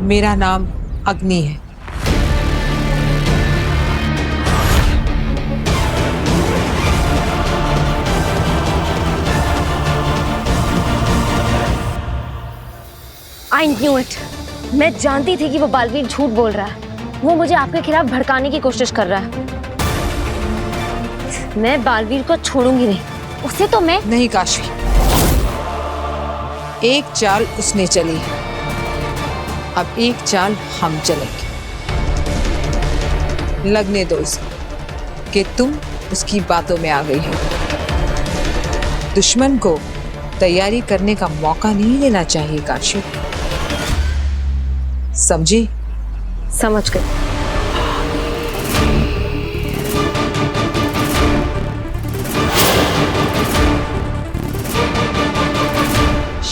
मेरा नाम अग्नि है। I knew it. मैं जानती थी कि वो बालवीर झूठ बोल रहा है। वो मुझे आपके खिलाफ भड़काने की कोशिश कर रहा है। मैं बालवीर को छोड़ूंगी नहीं। उसे तो मैं नहीं काशी, एक चाल उसने चली है, अब एक चाल हम चलेंगे। लगने दो उसे कि तुम उसकी बातों में आ गई हो। दुश्मन को तैयारी करने का मौका नहीं देना चाहिए काशी, समझी? समझ गई।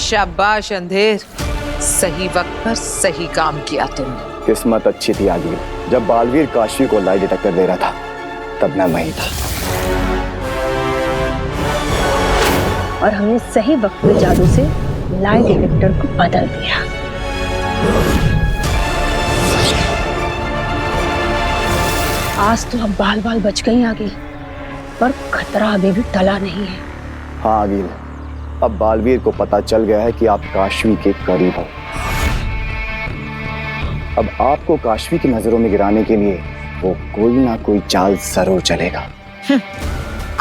शाबाश अंधेर, सही वक्त पर सही काम किया तुमने। किस्मत अच्छी थी आगे, जब बालवीर काशी को लाई डिटेक्टर दे रहा था तब मैं वहीं था। और हमने सही वक्त पे जादू से लाई डिटेक्टर को बदल दिया। आज तो अब बाल बाल बच गई आगे, पर खतरा अभी भी टला नहीं है। हाँ आगिल, अब बालवीर को पता चल गया है कि आप काशवी के करीब हो। अब आपको काशवी की नजरों में गिराने के लिए वो कोई ना कोई चाल जरूर चलेगा।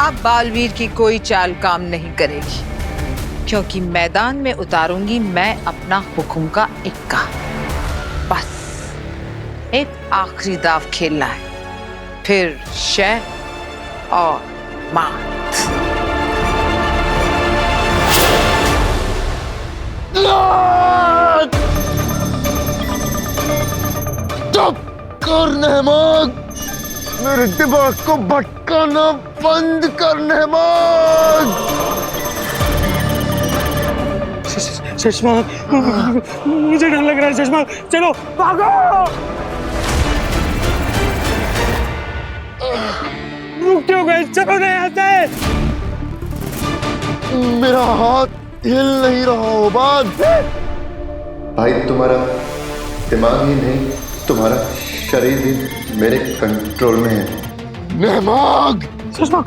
अब बालवीर की कोई चाल काम नहीं करेगी, क्योंकि मैदान में उतारूंगी मैं अपना हुक्म का इक्का। बस एक आखिरी दाव खेलना है, फिर शह और मात। चुप कर नहमाग, मेरे दिमाग को भटकाना बंद कर नहमाग। चश्मा, मुझे डर लग रहा है। चश्मा, चलो भागो। रुक क्यों गए? चलो नहीं आते। मेरा हाथ हिल नहीं रहा उबाद। भाई तुम्हारा दिमाग ही नहीं, तुम्हारा शरीर भी मेरे कंट्रोल में है। नहमाग, चश्मा,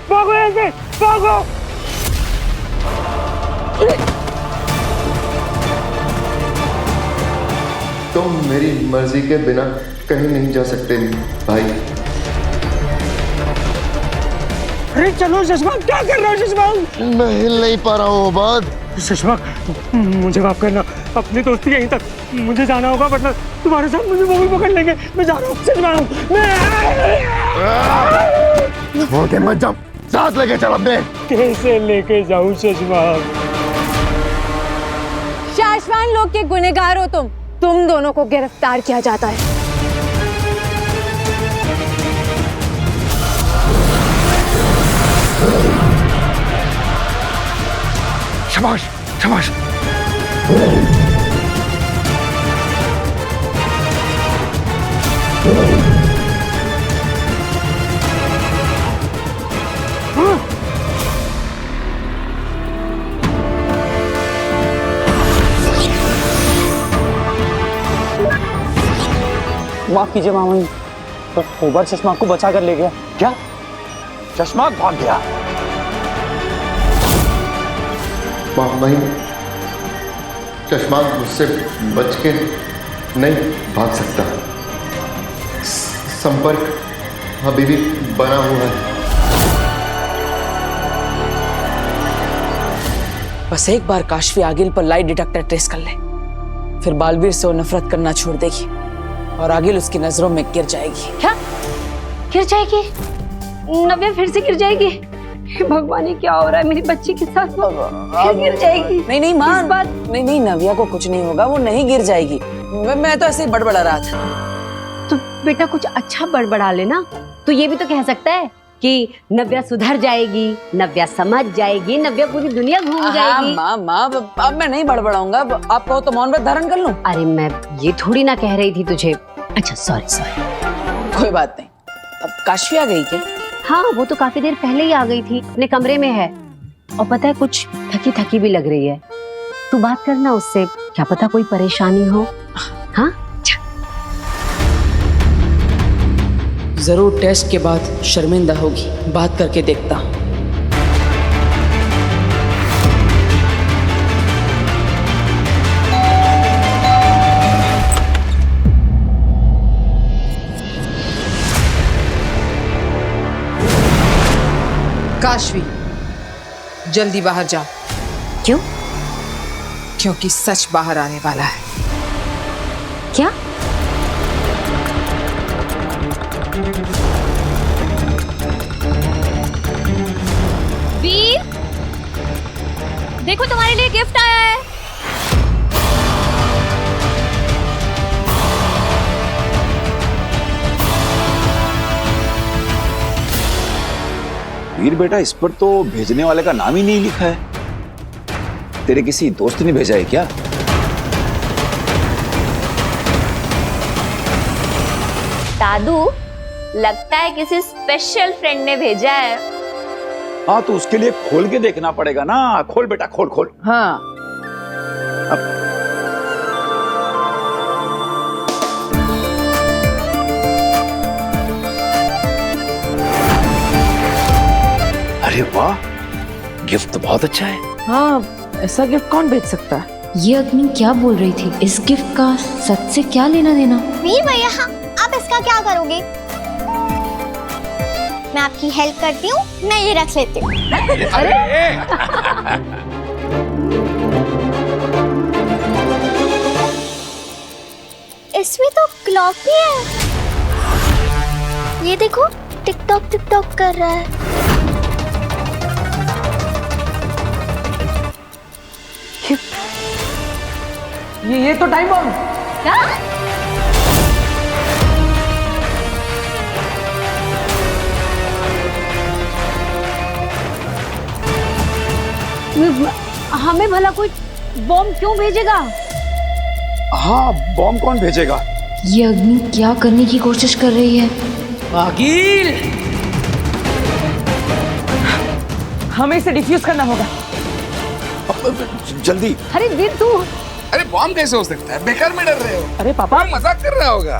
भागो यहाँ से, भागो। तुम मेरी मर्जी के बिना कहीं नहीं जा सकते भाई। अरे चलो चश्मा, क्या कर रहे हो चश्मा? मैं हिल नहीं पा रहा हूँ उबाद। चश्मा, मुझे माफ करना, अपनी दोस्ती यहीं तक। मुझे जाना होगा, वरना तुम्हारे साथ मुझे वो भी पकड़ लेंगे। मैं जा रहा हूँ चश्मा। छोड़ के मत जाओ, साथ लेके चल अपने। कैसे लेके जाऊँ चश्मा? शाश्वान लोग के गुनहगार हो तुम दोनों को गिरफ्तार किया जाता है। शाबाश, शाबाश। माफ कीजिए मामा जी, पर ओबर चश्मा को बचा कर ले गया। क्या? चश्मा भाग गया? भाई चश्मा मुझसे बच के नहीं भाग सकता, संपर्क अभी भी बना हुआ है। बस एक बार काशवी आगिल पर लाई डिटेक्टर ट्रेस कर ले, फिर बालवीर से वो नफरत करना छोड़ देगी और आगिल उसकी नजरों में गिर जाएगी। क्या गिर जाएगी? नव्या फिर से गिर जाएगी? भगवान, ये क्या हो रहा है मेरी बच्ची के साथ? फिर गिर जाएगी? नहीं माँ, नहीं नव्या को कुछ नहीं होगा, वो नहीं गिर जाएगी। मैं तो ऐसे ही बड़बड़ा रहा था। तो बेटा कुछ अच्छा बड़बड़ा लेना। तो ये भी तो कह सकता है कि नव्या सुधर जाएगी, नव्या समझ जाएगी, नव्या पूरी दुनिया घूम जाएगी। माँ अब मैं नहीं बड़बड़ाऊंगा। आप कहो तो मौन व्रत धारण कर लूं? अरे मैं ये थोड़ी ना कह रही थी तुझे। अच्छा सॉरी। कोई बात नहीं। अब काशवी आ गई क्या? हाँ, वो तो काफी देर पहले ही आ गई थी, अपने कमरे में है। और पता है, कुछ थकी थकी भी लग रही है। तू बात करना उससे, क्या पता कोई परेशानी हो। हाँ, जरूर टेस्ट के बाद शर्मिंदा होगी, बात करके देखता हूं। काशवी, जल्दी बाहर जाओ। क्यों? क्योंकि सच बाहर आने वाला है। क्या? वीर, देखो तुम्हारे लिए गिफ्ट आया है। वीर बेटा, इस पर तो भेजने वाले का नाम ही नहीं लिखा है। तेरे किसी दोस्त ने भेजा है क्या? दादू, लगता है किसी स्पेशल फ्रेंड ने भेजा है। हाँ, तो उसके लिए खोल के देखना पड़ेगा ना। खोल बेटा, खोल खोल। हाँ, अरे वाह, गिफ्ट तो बहुत अच्छा है। हाँ, ऐसा गिफ्ट कौन भेज सकता है? ये अग्नि क्या बोल रही थी? इस गिफ्ट का सच से क्या लेना देना? वीर भैया, आप इसका क्या करोगे? मैं आपकी हेल्प करती हूँ, मैं ये रख लेती हूँ। इसमें तो क्लॉक भी है। ये देखो, टिकटॉक टिकटॉक कर रहा है। ये तो टाइम बम। क्या? हमें भला कोई बॉम्ब क्यों भेजेगा? हाँ, बॉम्ब कौन भेजेगा? ये अग्नि क्या करने की कोशिश कर रही है? आगिल, हमें इसे डिफ्यूज करना होगा। जल्दी। अरे वीर, तू अरे बॉम्ब कैसे हो सकता है? बेकार में डर रहे हो। अरे पापा, मजाक कर रहा होगा।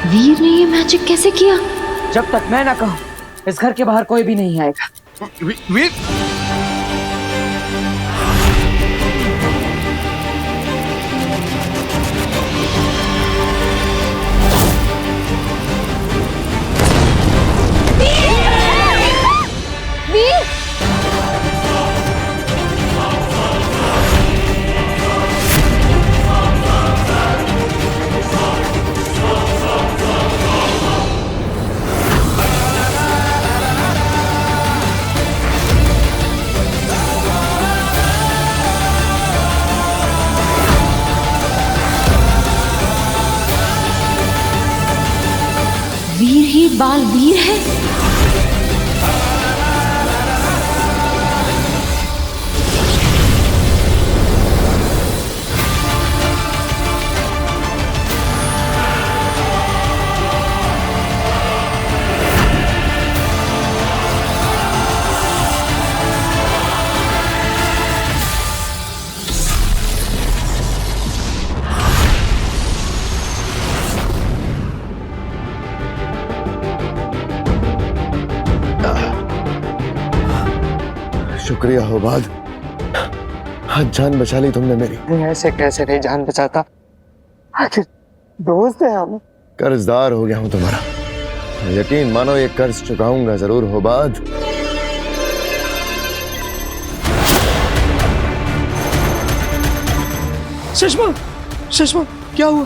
वीर ने ये मैजिक कैसे किया? जब तक मैं ना कहूं, इस घर के बाहर कोई भी नहीं आएगा। वीर, वीर ही बालवीर है। शुक्रिया हो बाद, आज जान बचा ली तुमने मेरी। ऐसे कैसे नहीं जान बचाता, आखिर दोस्त है हम। कर्जदार हो गया हूं तुम्हारा, यकीन मानो ये कर्ज चुकाऊंगा जरूर हो बाद। सुषमा, सुषमा, क्या हुआ?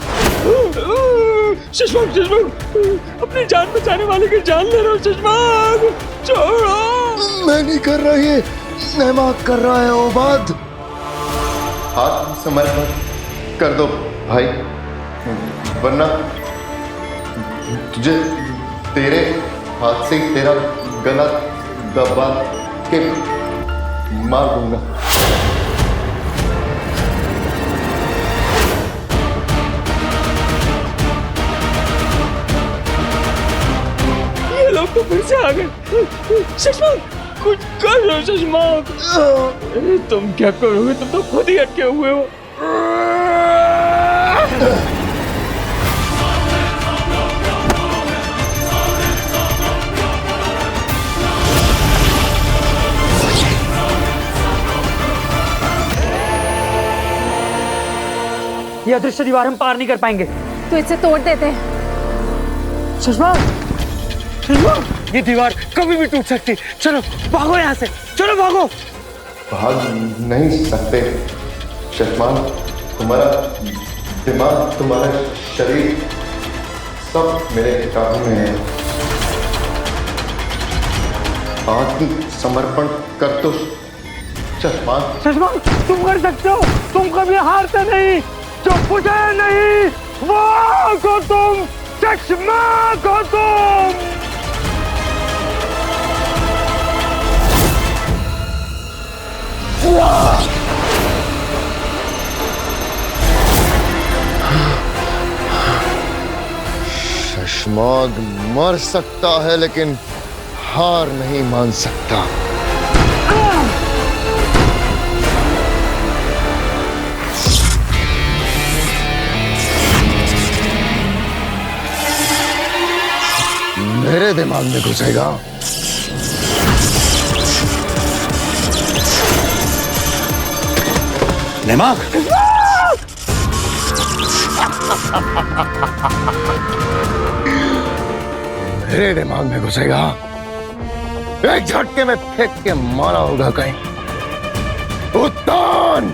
सुषमा, सुषमा, अपनी जान बचाने वाले की जान ले रहा हूँ। सुषमा, छोड़ो। मैं नहीं कर रहा, ये नेमाक कर रहा है ओबाद। हाथ समर्पण कर दो भाई, वरना तुझे तेरे हाथ से तेरा गला दबा के मार दूंगा। फिर से आ गए। शशमाक कुछ करो शशमाक। तुम क्या करोगे, तुम तो खुद ही अटके हुए हो। ये अदृश्य दीवार हम पार नहीं कर पाएंगे। तो इसे तोड़ देते हैं। शशमाक, शशमाक, ये दीवार कभी भी टूट सकती। चलो भागो यहाँ से, चलो भागो। भाग नहीं सकते शशमान, तुम्हारा दिमाग, तुम्हारा शरीर सब मेरे काबू में है। आत्म समर्पण कर दो शशमान। शशमान, तुम कर सकते हो, तुम कभी हारते नहीं, जो बुझे नहीं वो को तुम, शशमान को तुम। शशमाग मर सकता है लेकिन हार नहीं मान सकता। मेरे दिमाग में घुसेगा। दिमाग मेरे दिमाग में घुसेगा, एक झटके में फेंक के मारा होगा कहीं। उत्तान,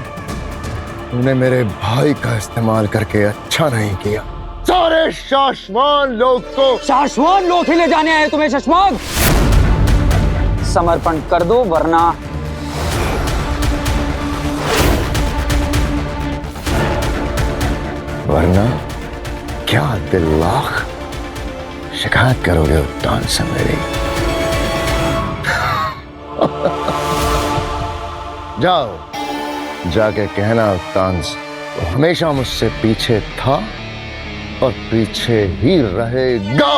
तूने मेरे भाई का इस्तेमाल करके अच्छा नहीं किया। सारे शाश्वान लोग को शाश्वान लोग ही ले जाने आए तुम्हें शशमाक। समर्पण कर दो वरना क्या दिल लाख शिकायत करोगे उत्तान से मेरी? जाओ, जाके कहना उत्तान से वो हमेशा मुझसे पीछे था और पीछे ही रहेगा।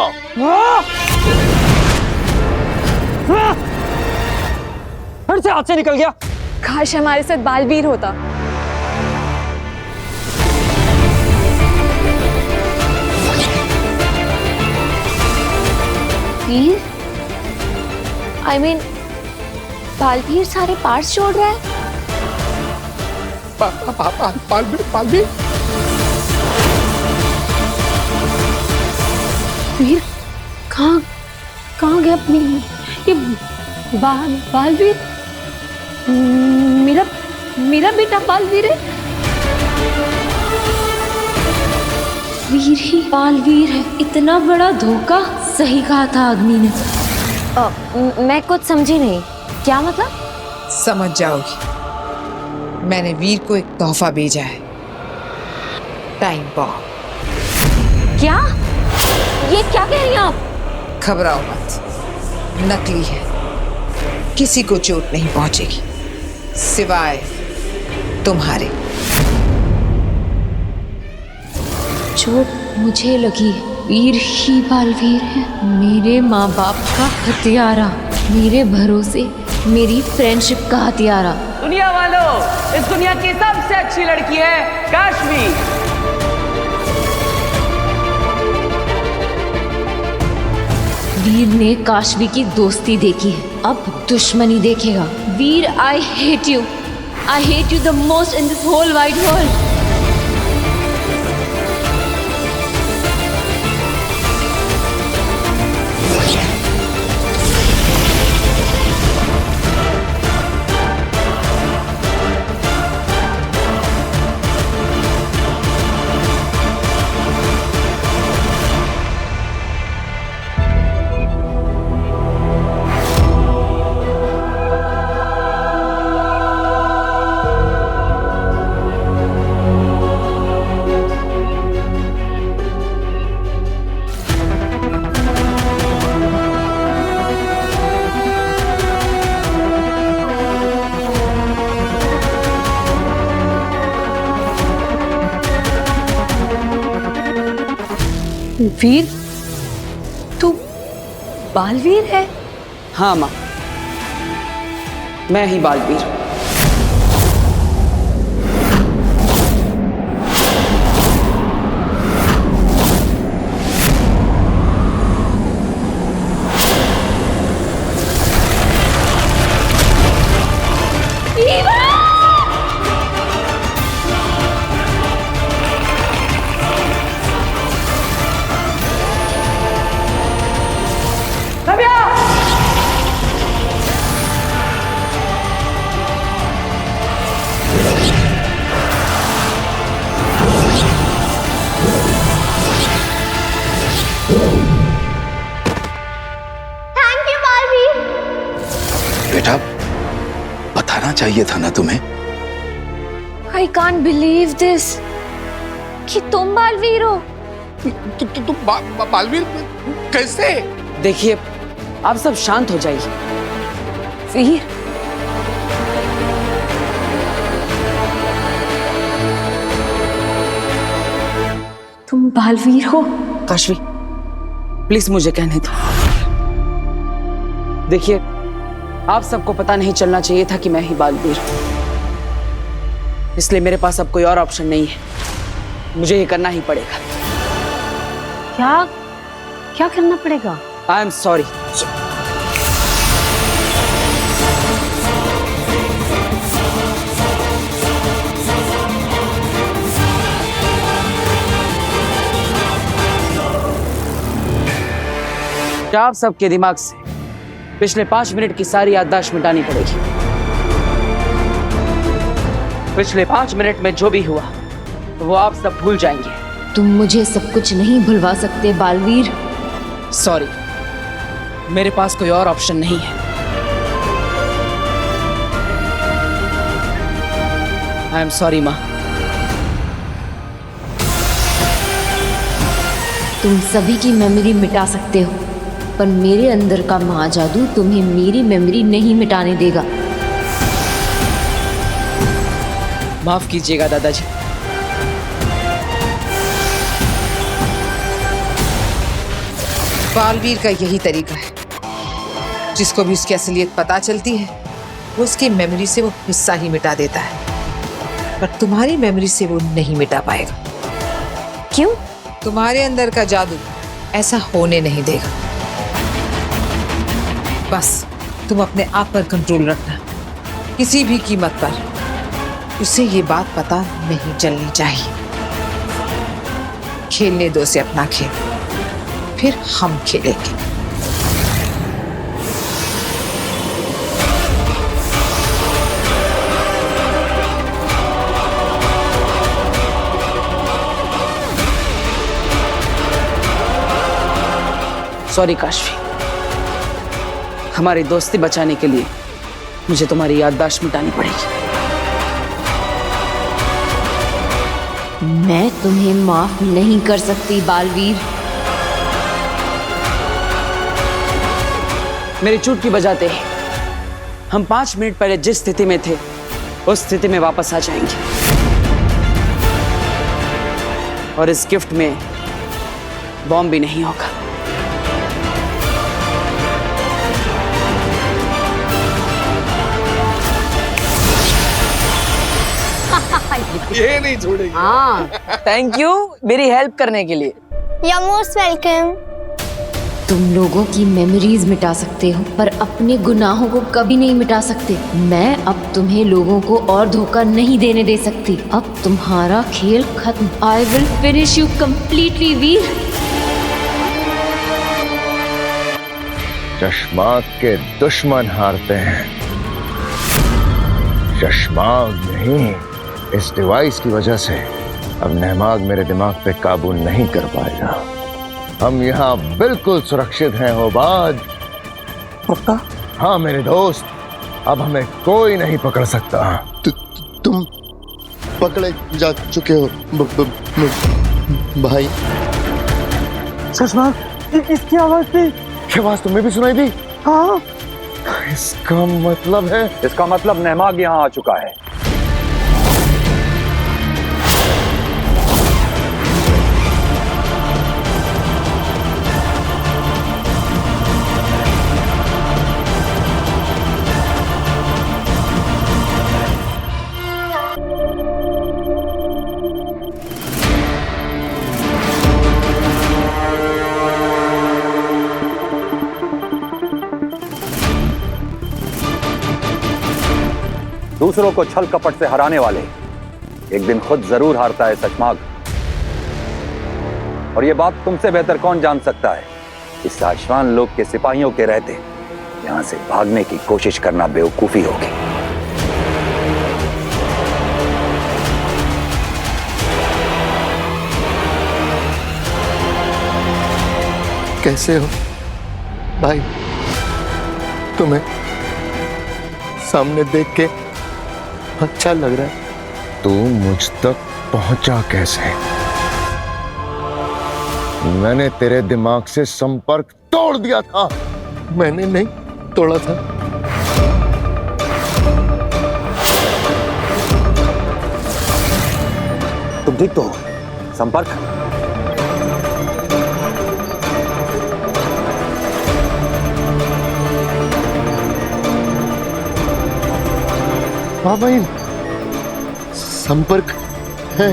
फिर से हाथ से निकल गया। काश हमारे साथ बालवीर होता। वीर, I mean, बालवीर सारे पार्ट्स जोड़ रहा है। बालवीर वीर कहाँ गया अपनी ये बालवीर? मेरा बेटा बालवीर है। वीर ही बालवीर है, इतना बड़ा धोखा। सही कहा था अग्नि ने। मैं कुछ समझी नहीं, क्या मतलब? समझ जाओगी। मैंने वीर को एक तोहफा भेजा है, टाइम बॉम्ब। क्या? ये क्या कह रही हैं आप? घबराओ मत, नकली है, किसी को चोट नहीं पहुंचेगी सिवाय तुम्हारे। चोट मुझे लगी है। वीर ही बालवीर है, मेरे माँ बाप का हथियारा, मेरे भरोसे मेरी फ्रेंडशिप का हथियारा। दुनिया वालों, इस दुनिया की सबसे अच्छी लड़की है काश्वी। वीर ने काशवी की दोस्ती देखी है, अब दुश्मनी देखेगा। Veer, I hate you the most in this whole wide world. Veer, Baalveer है? हाँ माँ, मैं ही बालवीर। बेटा, बताना चाहिए था ना तुम्हें। आई कांट बिलीव दिस कि तुम बालवीर हो। तुम बालवीर कैसे? देखिए, आप सब शांत हो जाइए। वीर, तुम बालवीर हो? काशवी, प्लीज मुझे कहने दो। देखिए, आप सबको पता नहीं चलना चाहिए था कि मैं ही बालवीर हूं, इसलिए मेरे पास अब कोई और ऑप्शन नहीं है। मुझे ये करना ही पड़ेगा। क्या क्या करना पड़ेगा? I am sorry. आप सबके दिमाग से पिछले 5 मिनट की सारी याददाश्त मिटानी पड़ेगी। पिछले 5 मिनट में जो भी हुआ वो आप सब भूल जाएंगे। तुम मुझे सब कुछ नहीं भुलवा सकते बालवीर। सॉरी, मेरे पास कोई और ऑप्शन नहीं है। आई एम सॉरी माँ। तुम सभी की मेमोरी मिटा सकते हो, पर मेरे अंदर का महाजादू तुम्हें मेरी मेमोरी नहीं मिटाने देगा। माफ कीजिएगा दादाजी। बालवीर का यही तरीका है, जिसको भी उसकी असलियत पता चलती है वो उसकी मेमोरी से वो हिस्सा ही मिटा देता है, पर तुम्हारी मेमोरी से वो नहीं मिटा पाएगा। क्यों? तुम्हारे अंदर का जादू ऐसा होने नहीं देगा। बस तुम अपने आप पर कंट्रोल रखना, किसी भी कीमत पर उसे ये बात पता नहीं चलनी चाहिए। खेलने दो उसे अपना खेल, फिर हम खेलेंगे। सॉरी काशवी, हमारी दोस्ती बचाने के लिए मुझे तुम्हारी याददाश्त मिटानी पड़ेगी। मैं तुम्हें माफ नहीं कर सकती बालवीर। मेरी चुटकी बजाते ही हम 5 मिनट पहले जिस स्थिति में थे उस स्थिति में वापस आ जाएंगे, और इस गिफ्ट में बॉम्ब भी नहीं होगा। ये नहीं छोड़ेगी। हाँ, थैंक यू मेरी हेल्प करने के लिए। You're most welcome. तुम लोगों की मेमोरीज मिटा सकते हो, पर अपने गुनाहों को कभी नहीं मिटा सकते। मैं अब तुम्हें लोगों को और धोखा नहीं देने दे सकती। अब तुम्हारा खेल खत्म। I will finish you completely Veer. चश्माग के दुश्मन हारते हैं, चश्माग नहीं। इस डिवाइस की वजह से अब नहमाग मेरे दिमाग पे काबू नहीं कर पाएगा। हम यहाँ बिल्कुल सुरक्षित हैं होबाज। पक्का? हाँ मेरे दोस्त, अब हमें कोई नहीं पकड़ सकता। तुम पकड़े जा चुके हो भाई। चश्माग, इसकी आवाज थी। क्या आवाज तुम्हें भी सुनाई दी? हाँ। इसका मतलब नहमाग यहाँ आ चुका है। दूसरों को छल कपट से हराने वाले एक दिन खुद जरूर हारता है शशमाग। और ये बात तुमसे बेहतर कौन जान सकता है कि साशवान लोग के सिपाहियों के रहते यहां से भागने की कोशिश करना बेवकूफी होगी। कैसे हो भाई? तुम्हें सामने देख के अच्छा लग रहा है। तू मुझ तक पहुंचा कैसे? मैंने तेरे दिमाग से संपर्क तोड़ दिया था। मैंने नहीं तोड़ा था। तुम ठीक तो हो? संपर्क हाँ भाई, संपर्क है।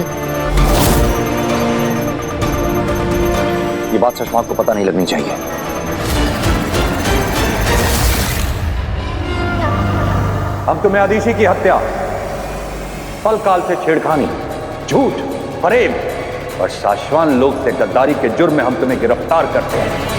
ये बात शशमाग को पता नहीं लगनी चाहिए। हम तुम्हें अदीशी की हत्या, पल काल से छेड़खानी, झूठ, फरेब और साशवान लोग से गद्दारी के जुर्म में हम तुम्हें गिरफ्तार करते हैं।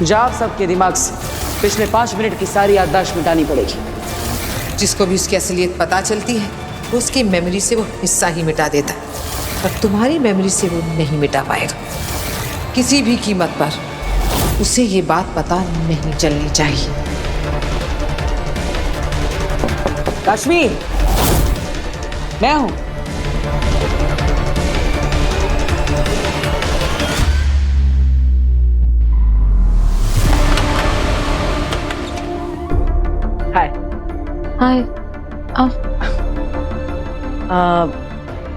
जा आप सबके दिमाग से पिछले 5 मिनट की सारी याददाश्त मिटानी पड़ेगी। जिसको भी उसकी असलियत पता चलती है वो उसकी मेमोरी से वो हिस्सा ही मिटा देता है, पर तुम्हारी मेमोरी से वो नहीं मिटा पाएगा। किसी भी कीमत पर उसे ये बात पता नहीं चलनी चाहिए। काश्मीर, मैं हूं। हाय।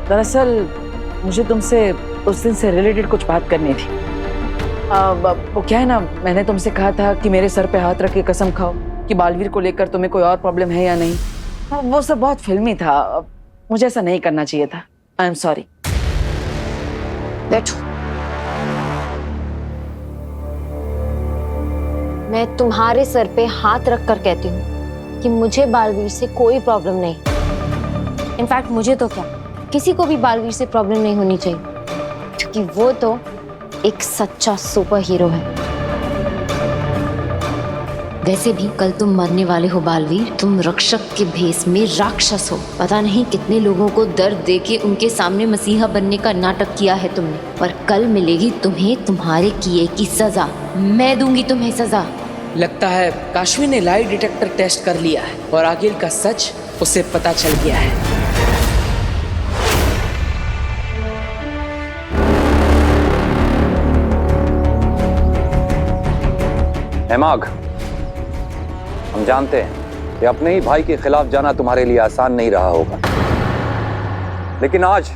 दरअसल मुझे तुमसे उस दिन से रिलेटेड कुछ बात करनी थी। वो क्या है ना, मैंने तुमसे कहा था कि मेरे सर पे हाथ रख के कसम खाओ कि बालवीर को लेकर तुम्हें कोई और प्रॉब्लम है या नहीं। वो सब बहुत फिल्मी था, मुझे ऐसा नहीं करना चाहिए था। I am sorry. बैठो। मैं तुम्हारे सर पे हाथ रख कर कहती हूँ कि मुझे बालवीर से कोई प्रॉब्लम नहीं। इनफैक्ट मुझे तो क्या, किसी को भी बालवीर से प्रॉब्लम नहीं होनी चाहिए, क्योंकि वो तो एक सच्चा सुपर हीरो है। वैसे भी कल तुम मरने वाले हो बालवीर। तुम रक्षक के भेष में राक्षस हो। पता नहीं कितने लोगों को दर्द देके उनके सामने मसीहा बनने का नाटक किया है तुमने, पर कल मिलेगी तुम्हें तुम्हारे किए की सजा। मैं दूंगी तुम्हें सजा। लगता है काश्मीर ने लाई डिटेक्टर टेस्ट कर लिया है और आखिर का सच उसे पता चल गया है। हेमाग, हम जानते हैं कि अपने ही भाई के खिलाफ जाना तुम्हारे लिए आसान नहीं रहा होगा, लेकिन आज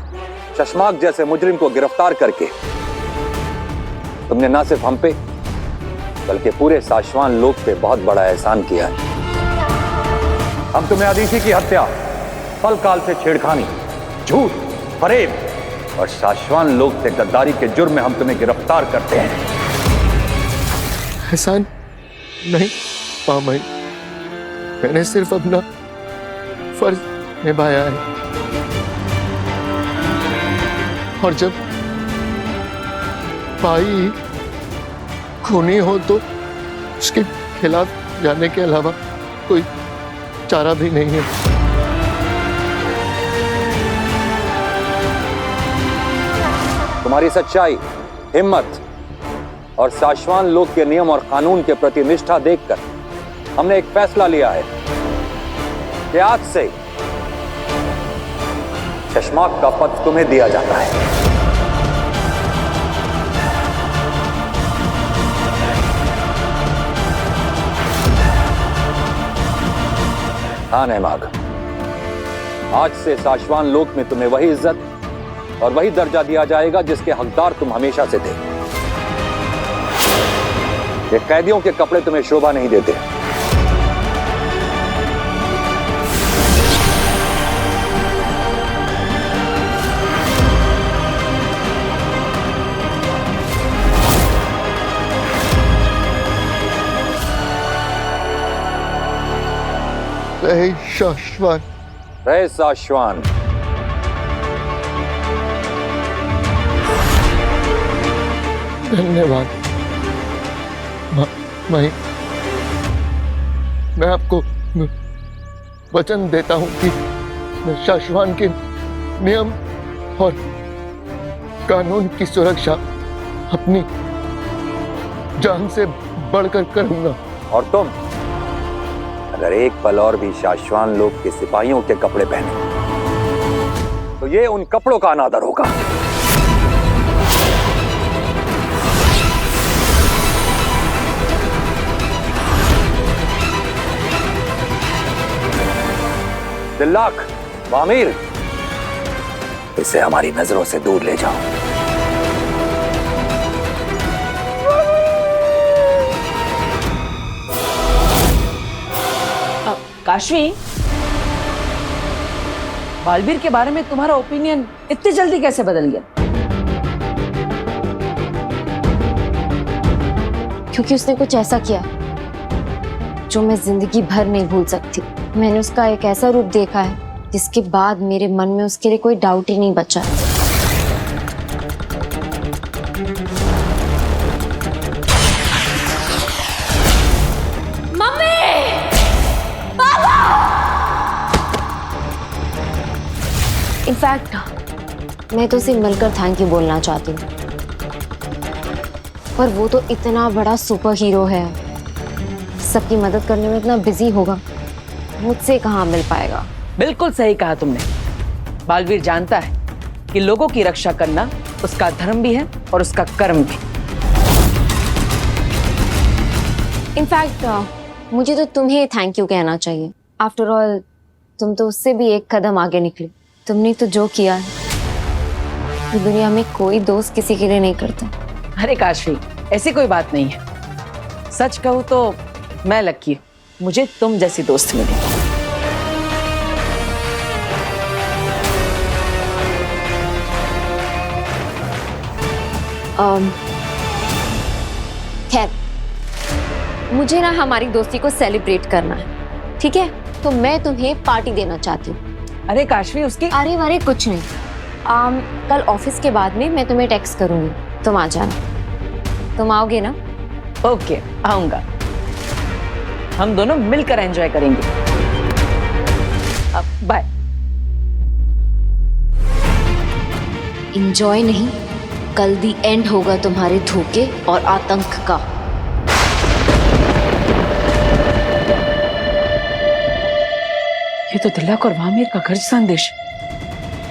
शशमाग जैसे मुजरिम को गिरफ्तार करके तुमने न सिर्फ हम पे बल्कि पूरे साशवान लोग पे बहुत बड़ा एहसान किया है। हम तुम्हें अदीशी की हत्या, पल काल से छेड़खानी, झूठ, फरेब और साशवान लोग से गद्दारी के जुर्म में हम तुम्हें गिरफ्तार करते हैं। एहसान नहीं पामाई, मैंने सिर्फ अपना फर्ज निभाया है। और जब भाई खूनी हो तो उसके खिलाफ जाने के अलावा कोई चारा भी नहीं है। तुम्हारी सच्चाई, हिम्मत और साशवान लोग के नियम और कानून के प्रति निष्ठा देखकर हमने एक फैसला लिया है कि आज से शशमाग का पद तुम्हें दिया जाता है। हाँ नेमाग, आज से साशवान लोक में तुम्हें वही इज्जत और वही दर्जा दिया जाएगा जिसके हकदार तुम हमेशा से थे। ये कैदियों के कपड़े तुम्हें शोभा नहीं देते। रहे शाश्वत। रहे शाश्वान। धन्यवाद माई। मैं आपको वचन देता हूं कि मैं शाश्वान के नियम और कानून की सुरक्षा अपनी जान से बढ़कर करूंगा। और तुम अगर एक पल और भी शाश्वान लोग के सिपाहियों के कपड़े पहने तो ये उन कपड़ों का अनादर होगा। दिल्लाक, वामीर, इसे हमारी नजरों से दूर ले जाओ। काशवी, बालवीर के बारे में तुम्हारा ओपिनियन इतनी जल्दी कैसे बदल गया? क्योंकि उसने कुछ ऐसा किया जो मैं जिंदगी भर नहीं भूल सकती। मैंने उसका एक ऐसा रूप देखा है जिसके बाद मेरे मन में उसके लिए कोई डाउट ही नहीं बचा। इनफैक्ट मैं तो उसे मिलकर थैंक यू बोलना चाहती हूँ, पर वो तो इतना बड़ा सुपर हीरो है, सबकी मदद करने में इतना बिजी होगा, मुझसे कहाँ मिल पाएगा। बिल्कुल सही कहा तुमने। बालवीर जानता है कि लोगों की रक्षा करना उसका धर्म भी है और उसका कर्म भी। इनफैक्ट मुझे तो तुम्हें थैंक यू कहना चाहिए। आफ्टर ऑल तुम तो उससे भी एक कदम आगे निकले। तुमने तो जो किया है, ये दुनिया में कोई दोस्त किसी के लिए नहीं करता। अरे काशवी, ऐसी कोई बात नहीं है। सच कहूँ तो मैं लकी हूँ, मुझे तुम जैसी दोस्त मिली। खैर, मुझे ना हमारी दोस्ती को सेलिब्रेट करना है, ठीक है? तो मैं तुम्हें पार्टी देना चाहती हूँ। अरे काशवी, उसकी अरे वारे कुछ नहीं। कल ऑफिस के बाद में मैं तुम्हें टेक्स्ट करूंगी, तुम आ जाना। तुम आओगे ना? ओके, आऊंगा। हम दोनों मिलकर एंजॉय करेंगे। अब बाय। एंजॉय नहीं, कल दी एंड होगा तुम्हारे धोखे और आतंक का। ये तो दिल्लाक और वामीर का घर संदेश।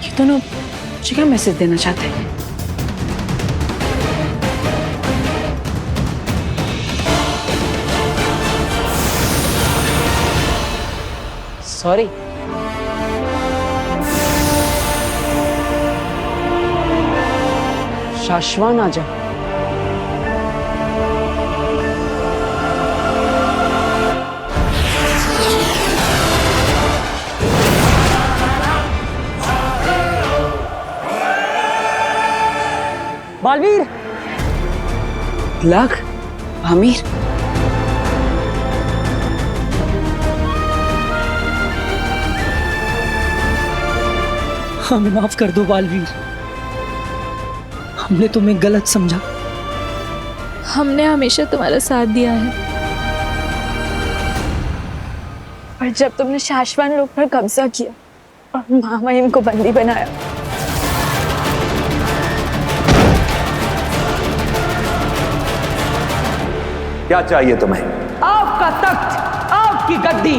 ये दोनों मुझे क्या मैसेज देना चाहते हैं? सॉरी। शाश्वान आजा। बालवीर, दिल्लाक, वामीर, हमें माफ कर दो बालवीर, हमने तुम्हें गलत समझा। हमने हमेशा तुम्हारा साथ दिया है, और जब तुमने शाश्वान लोग पर कब्जा किया और महामहिम को बंदी बनाया, क्या चाहिए तुम्हें? आपका तख्त, आपकी गद्दी।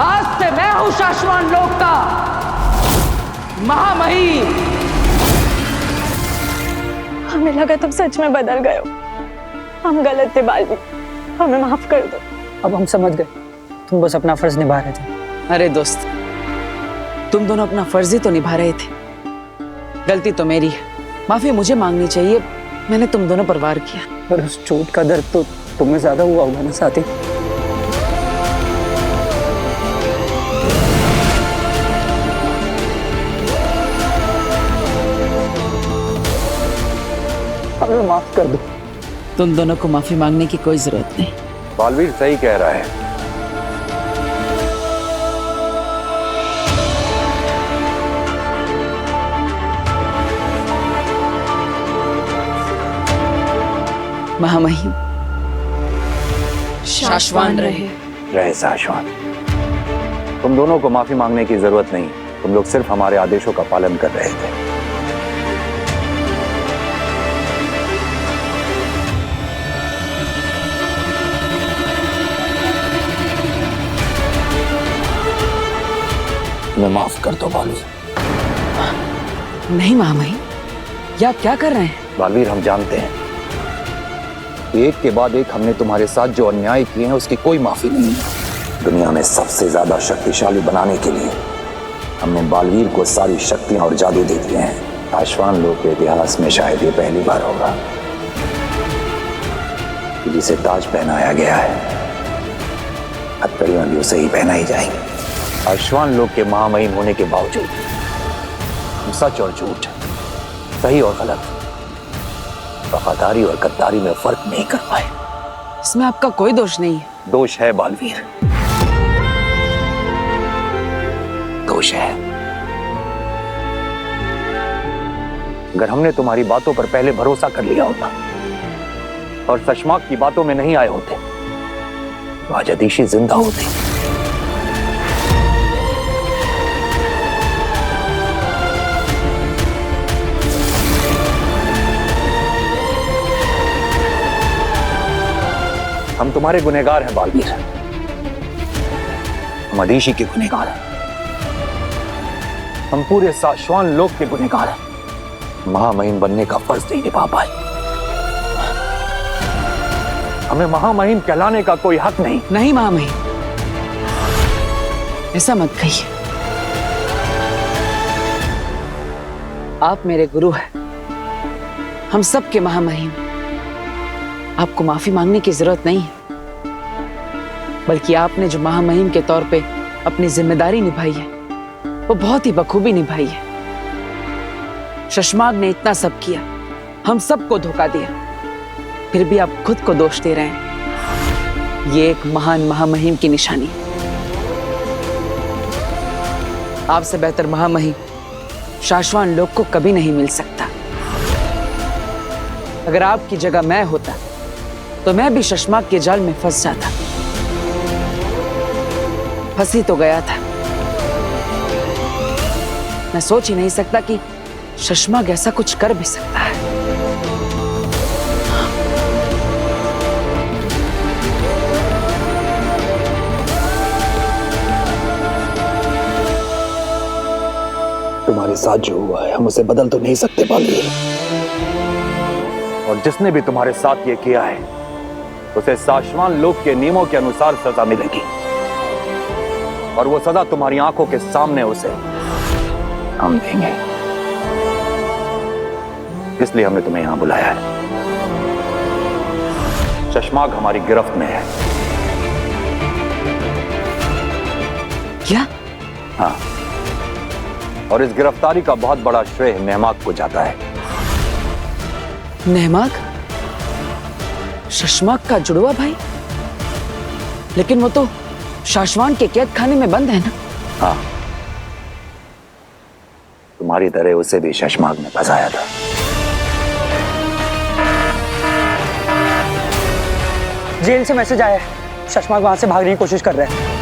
आज से मैं हूं शाश्वान लोक का महामहिम। हमें लगा तुम सच में बदल गए हो। हम गलत थे बालवीर, हमें माफ कर दो। अब हम समझ गए, तुम बस अपना फर्ज निभा रहे थे। अरे दोस्त, तुम दोनों अपना फर्ज ही तो निभा रहे थे। गलती तो मेरी है, माफी मुझे मांगनी चाहिए। मैंने तुम दोनों पर वार किया। पर उस चोट का दर्द तो तुम्हें ज्यादा हुआ होगा ना साथी? हमें माफ कर दो। तुम दोनों को माफी मांगने की कोई जरूरत नहीं। बालवीर सही कह रहा है। महामहिम शाश्वान रहे। रहे शाश्वान। तुम दोनों को माफी मांगने की जरूरत नहीं, तुम लोग सिर्फ हमारे आदेशों का पालन कर रहे थे। तुम्हें माफ कर दो बालवीर। नहीं महामहिम, ये आप क्या कर रहे हैं? बालवीर, हम जानते हैं एक के बाद एक हमने तुम्हारे साथ जो अन्याय किए हैं उसकी कोई माफी नहीं है। दुनिया में सबसे ज्यादा शक्तिशाली बनाने के लिए हमने बालवीर को सारी शक्तियां और जादू दे दिए हैं। शाश्वान लोक के इतिहास में शायद ये पहली बार होगा कि जिसे ताज पहनाया गया है हथकड़ियां भी उसे ही पहनाई जाएंगी। शाश्वान लोक के महामहिम होने के बावजूद हम सच और झूठ, सही और गलत, वफादारी और गद्दारी में फर्क नहीं कर पाए। इसमें आपका कोई दोष नहीं है। दोष है बालवीर, दोष है। अगर हमने तुम्हारी बातों पर पहले भरोसा कर लिया होता और शशमाक की बातों में नहीं आए होते तो आज अदीशी जिंदा होती। हम तुम्हारे गुनहगार हैं बालवीर, हम अदीशी के गुनहगार हैं, हम पूरे शाश्वान लोक के गुनहगार हैं। महामहिम बनने का फर्ज नहीं निभा पाए, हमें महामहिम कहलाने का कोई हक नहीं। नहीं महामहिम, ऐसा मत कहिए। आप मेरे गुरु हैं, हम सब के महामहिम। आपको माफी मांगने की जरूरत नहीं है, बल्कि आपने जो महामहिम के तौर पे अपनी जिम्मेदारी निभाई है वो बहुत ही बखूबी निभाई है। शशमाग ने इतना सब किया, हम सबको धोखा दिया, फिर भी आप खुद को दोष दे रहे हैं। ये एक महान महामहिम की निशानी है। आपसे बेहतर महामहिम शाश्वान लोक को कभी नहीं मिल सकता। अगर आपकी जगह मैं होता तो मैं भी शशमाक के जाल में फंस जाता। फंसी तो गया था, मैं सोच ही नहीं सकता कि शशमाक ऐसा कुछ कर भी सकता है। तुम्हारे साथ जो हुआ है हम उसे बदल तो नहीं सकते बालवीर, और जिसने भी तुम्हारे साथ ये किया है उसे शाश्वान लोक के नियमों के अनुसार सजा मिलेगी, और वो सजा तुम्हारी आंखों के सामने उसे हम देंगे। इसलिए हमने तुम्हें यहां बुलाया है। शशमाक हमारी गिरफ्त में है। क्या? हाँ, और इस गिरफ्तारी का बहुत बड़ा श्रेय नेहमाक को जाता है। नेहमाक? शशमाक का जुड़वा भाई? लेकिन वो तो शाश्वान के कैद खाने में बंद है ना? हाँ, तुम्हारी तरह उसे भी शशमाक ने फंसाया था। जेल से मैसेज आया है, शशमाक वहां से भागने की कोशिश कर रहे हैं।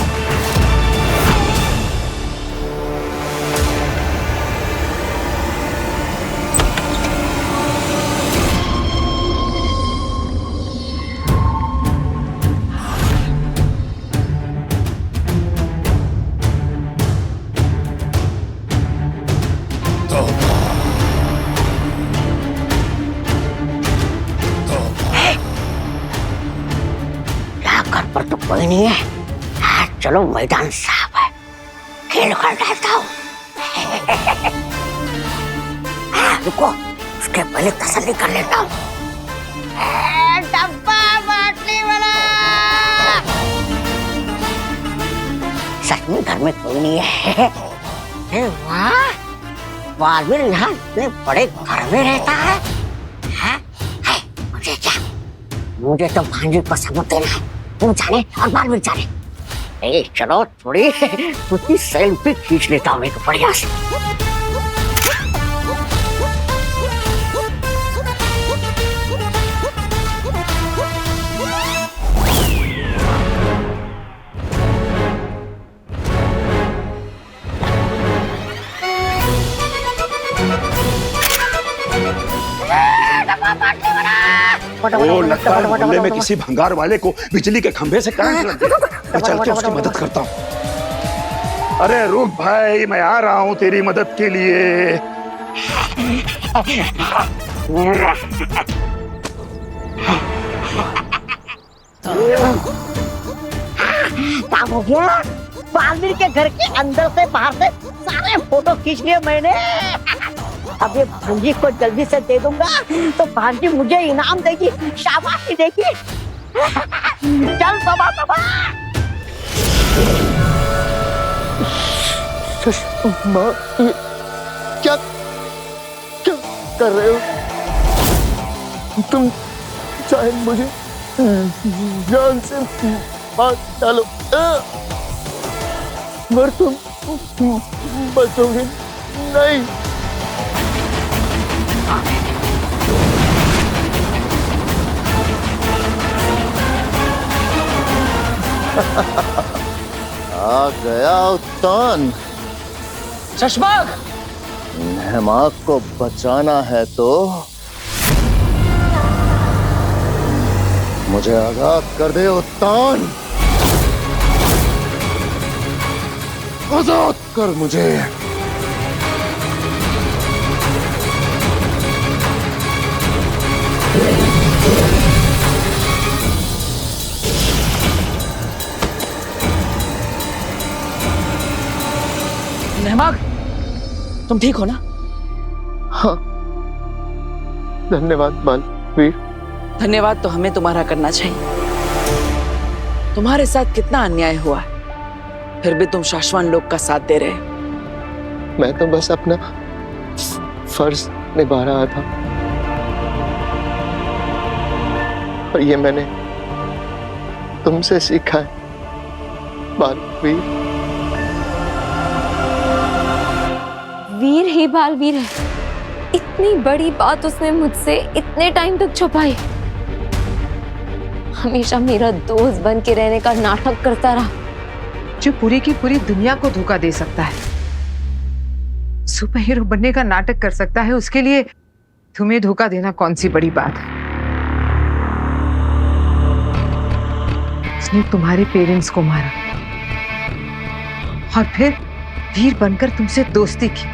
घर पर तो कोई नहीं है। चलो मैदान साफ है, खेल कर डालता हूँ। रुको, उसके पहले तसल्ली कर लेता हूँ। डब्बा बाटली वाला। सच में घर में कोई नहीं है। वाह, बालवीर यहाँ इतने बड़े घर में रहता है। मुझे क्या, मुझे तो भांजी को सबूत देना है। तुम जाने और बालवीर जाने। चलो थोड़ी उसकी सेल्फी खींच लेता हूँ एक बढ़िया से। ओ, लगता है मोहल्ले में किसी भंगार वाले को बिजली के खंभे से करंट लग गया। मैं चल के उसकी मदद करता हूँ। अरे रुक भाई, मैं आ रहा हूँ तेरी मदद के लिए। काम हो गया। बालवीर के घर के अंदर से बाहर से सारे फोटो खींच लिए मैंने। अब ये भांजी को जल्दी से दे दूंगा तो भांजी मुझे इनाम देगी, शाबाशी देगी। चल सबा सबा। सुषमा, क्या क्या कर रहे हो तुम? चाहे मुझे जान से मार डालो मगर तुम बचोगे नहीं। आ गया उत्तान। चश्माग, हेमाक को बचाना है तो मुझे आगाह कर दे उत्तान। आजाद कर मुझे। नेहमाग, तुम ठीक हो ना? हाँ, धन्यवाद बालवीर। धन्यवाद तो हमें तुम्हारा करना चाहिए। तुम्हारे साथ कितना अन्याय हुआ है, फिर भी तुम शाश्वान लोग का साथ दे रहे। मैं तो बस अपना फर्ज निभा रहा था और ये मैंने तुमसे सीखा है बालवीर। वीर ही बालवीर है। इतनी बड़ी बात उसने मुझसे इतने टाइम तक छुपाई। हमेशा मेरा दोस्त बन के रहने का नाटक करता रहा। जो पूरी की पूरी दुनिया को धोखा दे सकता है, सुपर हीरो बनने का नाटक कर सकता है, उसके लिए तुम्हें धोखा देना कौन सी बड़ी बात है? उसने तुम्हारे पेरेंट्स को मारा और फिर वीर बनकर तुमसे दोस्ती की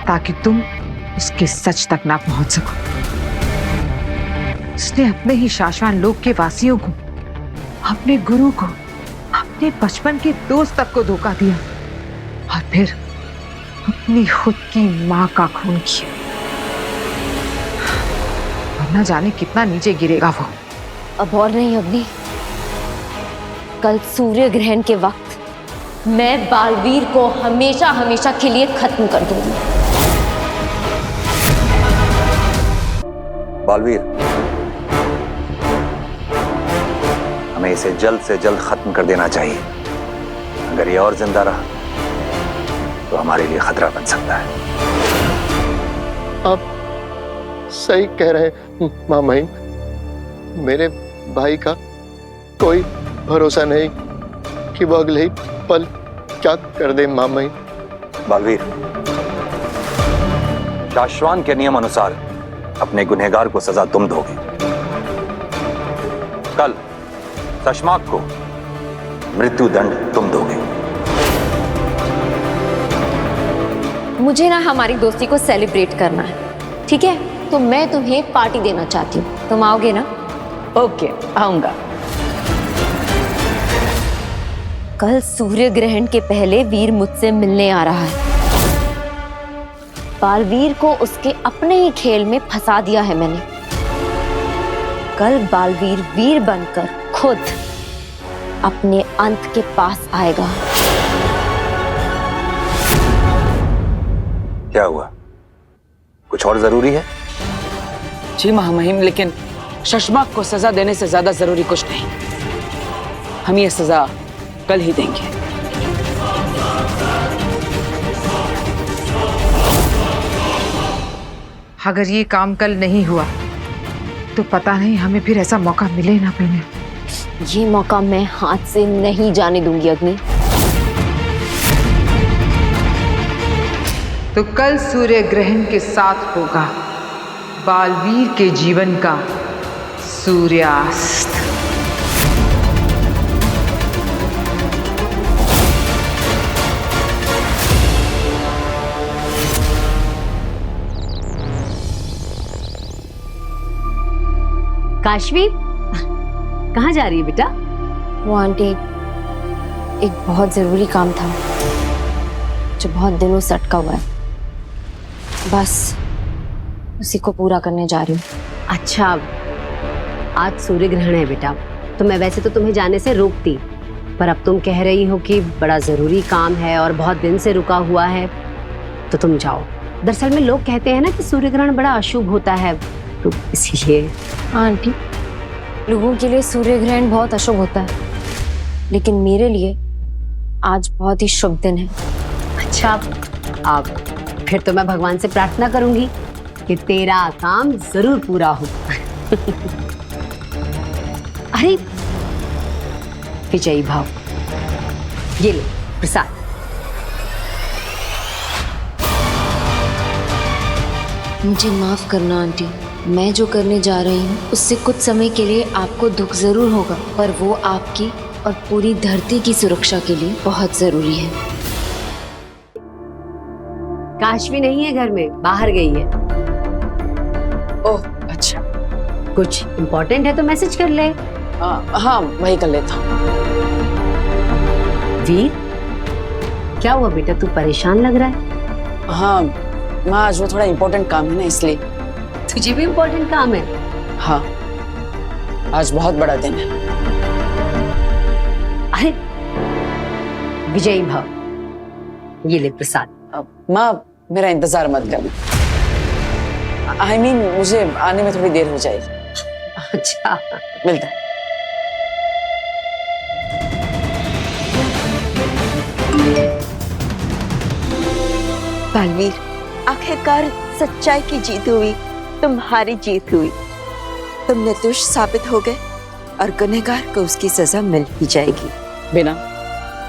ताकि तुम उसके सच तक ना पहुंच सको। उसने अपने ही शाश्वान लोक के वासियों को, अपने गुरु को, अपने बचपन के दोस्त तक को धोखा दिया और फिर अपनी खुद की मां का खून किया। और न जाने कितना नीचे गिरेगा वो। अब और नहीं अग्नि, कल सूर्य ग्रहण के वक्त मैं बालवीर को हमेशा हमेशा के लिए खत्म कर दूंगी। बालवीर, हमें इसे जल्द से जल्द खत्म कर देना चाहिए। अगर ये और जिंदा रहा तो हमारे लिए खतरा बन सकता है। आप सही कह रहे हैं मां महिम। मेरे भाई का कोई भरोसा नहीं कि वो अगले ही पल क्या कर दे मां महिम। बालवीर, शाश्वान के नियम अनुसार अपने गुनहगार को सजा तुम दोगे। कल चश्माग को मृत्यु दंड तुम दोगे। मुझे ना हमारी दोस्ती को सेलिब्रेट करना है, ठीक है? तो मैं तुम्हें पार्टी देना चाहती हूँ। तुम आओगे ना? ओके, आऊंगा। कल सूर्य ग्रहण के पहले वीर मुझसे मिलने आ रहा है। बालवीर को उसके अपने ही खेल में फंसा दिया है मैंने। कल बालवीर वीर बनकर खुद अपने अंत के पास आएगा। क्या हुआ? कुछ और जरूरी है? जी महामहिम, लेकिन शशमाक को सजा देने से ज्यादा जरूरी कुछ नहीं। हम ये सजा कल ही देंगे। अगर ये काम कल नहीं हुआ तो पता नहीं हमें फिर ऐसा मौका मिले ना मिले। ये मौका मैं हाथ से नहीं जाने दूंगी अग्नि। तो कल सूर्य ग्रहण के साथ होगा बालवीर के जीवन का सूर्यास्त। काशवी, कहाँ जा रही है बेटा? वो आंटी, एक बहुत जरूरी काम था जो बहुत दिनों से अटका हुआ है, बस उसी को पूरा करने जा रही हूँ। अच्छा, आज सूर्य ग्रहण है बेटा, तो मैं वैसे तो तुम्हें जाने से रोकती, पर अब तुम कह रही हो कि बड़ा जरूरी काम है और बहुत दिन से रुका हुआ है, तो तुम जाओ। दरअसल में लोग कहते हैं ना कि सूर्य ग्रहण बड़ा अशुभ होता है, तो इसीलिए। आंटी, लोगों के लिए सूर्य ग्रहण बहुत अशुभ होता है, लेकिन मेरे लिए आज बहुत ही शुभ दिन है। अच्छा, अब फिर तो मैं भगवान से प्रार्थना करूंगी कि तेरा काम जरूर पूरा हो। अरे विजयी भाव, ये लो प्रसाद। मुझे माफ करना आंटी, मैं जो करने जा रही हूँ उससे कुछ समय के लिए आपको दुख जरूर होगा, पर वो आपकी और पूरी धरती की सुरक्षा के लिए बहुत जरूरी है। काशवी नहीं है घर में, बाहर गई है। ओह अच्छा, कुछ इम्पोर्टेंट है तो मैसेज कर ले। हाँ, वही कर लेता हूँ। वीर, क्या हुआ बेटा, तू परेशान लग रहा है? हाँ माँ, आज वो थोड़ा इम्पोर्टेंट काम है ना, इसलिए। तुझे भी इम्पोर्टेंट काम है? हाँ, आज बहुत बड़ा दिन है। अरे विजयी भाव, ये ले प्रसाद। माँ, मेरा इंतजार मत करना। I mean, मुझे आने में थोड़ी देर हो जाएगी। अच्छा, मिलता है। बालवीर, आखिरकार सच्चाई की जीत हुई, तुम्हारी जीत हुई। तुम निर्दोष साबित हो गए और गुनहगार को उसकी सजा मिल ही जाएगी। बिना,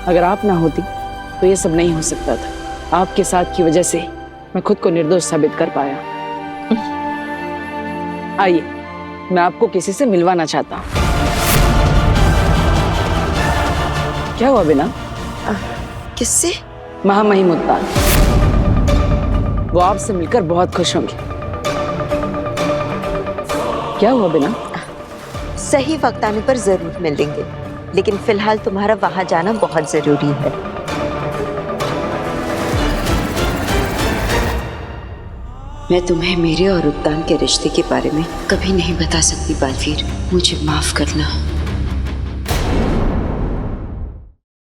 अगर आप ना होती तो ये सब नहीं हो सकता था। आपके साथ की वजह से मैं खुद को निर्दोष साबित कर पाया। आइए, मैं आपको किसी से मिलवाना चाहता हूँ। क्या हुआ बिना? किससे? महामहिम मुल्तान, वो आपसे मिलकर बहुत खुश होंगे। क्या हुआ बिना? सही वक्त आने पर जरूर मिलेंगे, लेकिन फिलहाल तुम्हारा वहां जाना बहुत जरूरी है। मैं तुम्हें मेरे और उद्यान के रिश्ते के बारे में कभी नहीं बता सकती बालवीर, मुझे माफ करना।